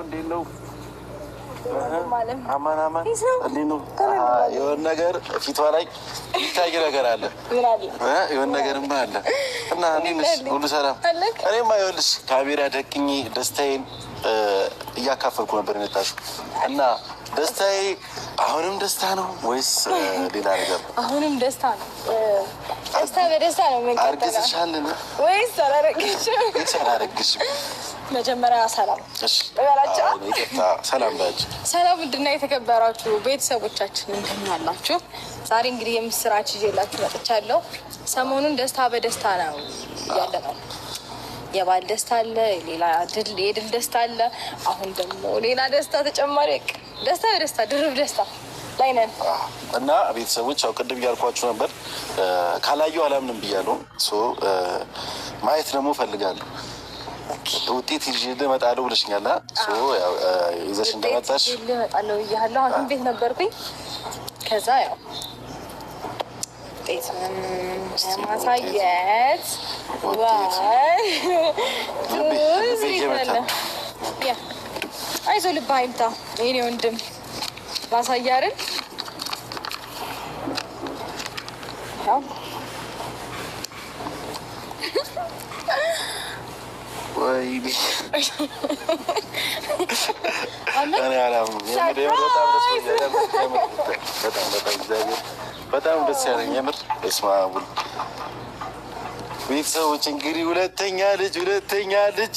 እንዴት ነው? አማን አማን እንዴት ነው? የሆነ ነገር ፊቷ ላይ ይታይ ነገር አለ። የሆነ ነገርማ አለ እና ሁሉ ሰላም። እኔማ ይኸውልሽ ካሜራ ደቅኜ ደስታዬን እያካፈልኩ ነበር የመጣሽው እና ደስታዬ አሁንም ደስታ ነው ወይስ ሌላ ነገር? አሁንም ደስታ ነው። ደስታ በደስታ ነው የምንቀጥለው። አርግዝሻልን ወይስ አላረግሽም? አላረግሽም። መጀመሪያ ሰላም እበላቸው። ሰላም ባችሁ። ሰላም ምንድነው? የተከበራችሁ ቤተሰቦቻችን እንደምን አላችሁ? ዛሬ እንግዲህ የምስራች ይዤላችሁ መጥቻለሁ። ሰሞኑን ደስታ በደስታ ነው እያለ ነው። የባል ደስታ አለ፣ ሌላ የድል ደስታ አለ። አሁን ደግሞ ሌላ ደስታ ተጨማሪ ደስታ በደስታ ድርብ ደስታ ላይ ነን እና ቤተሰቦች ያው ቅድም እያልኳችሁ ነበር ካላዩ አላምንም ብያለሁ። ማየት ደግሞ እፈልጋለሁ። ውጤት ይዤ እመጣለሁ ብለሽኛል። ይዘሽ እንደመጣሽ እመጣለሁ ብያለሁ። አሁን ቤት ነበርኩኝ። ከዛ ያው ውጤት ማሳየት አይዞህ ልብህ አይምታ የእኔ ወንድም ማሳያ አይደል? በጣም ደስ ያለኝ የምር ስማቡል ቤተሰቦች እንግዲህ ሁለተኛ ልጅ ሁለተኛ ልጅ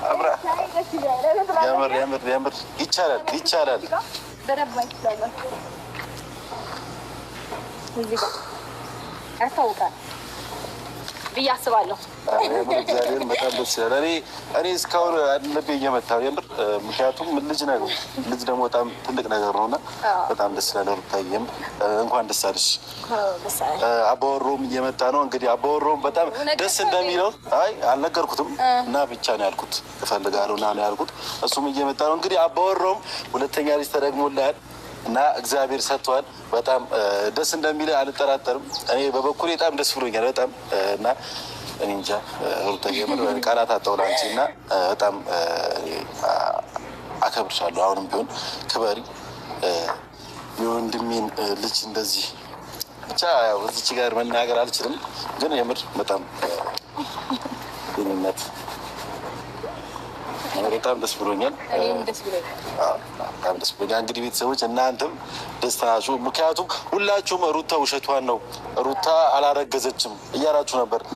አብራ ያምር ይቻላል ያስታውቃል ብዬ አስባለሁ። እግዚአብሔር በጣም ደስ ይላል። እኔ እስካሁን ልቤ እየመታ የምር ምክንያቱም ልጅ ነው። ልጅ ደግሞ በጣም ትልቅ ነገር ነው እና በጣም ደስ ይላል። ሩታዬም እንኳን ደስ አለሽ። አባወሮም እየመጣ ነው እንግዲህ አባወሮም በጣም ደስ እንደሚለው አልነገርኩትም እና ብቻ ነው ያልኩት እፈልጋለሁ እና ነው ያልኩት። እሱም እየመጣ ነው እንግዲህ አባወሮም ሁለተኛ ልጅ ተደግሞልሃል እና እግዚአብሔር ሰጥቷል። በጣም ደስ እንደሚል አልጠራጠርም። እኔ በበኩሌ በጣም ደስ ብሎኛል በጣም እና እኔ እንጃ ሩታዬ የምር ቃላት አጣሁ ላንቺ እና በጣም አከብርሻለሁ። አሁንም ቢሆን ክበሪ። የወንድሜን ልጅ እንደዚህ ብቻ ያው እዚች ጋር መናገር አልችልም፣ ግን የምር በጣም ግንኙነት በጣም ደስ ብሎኛል። በጣም ደስ ብሎኛል። እንግዲህ ቤተሰቦች እናንተም ደስታ ናችሁ። ምክንያቱም ሁላችሁም ሩታ ውሸቷን ነው ሩታ አላረገዘችም እያላችሁ ነበር።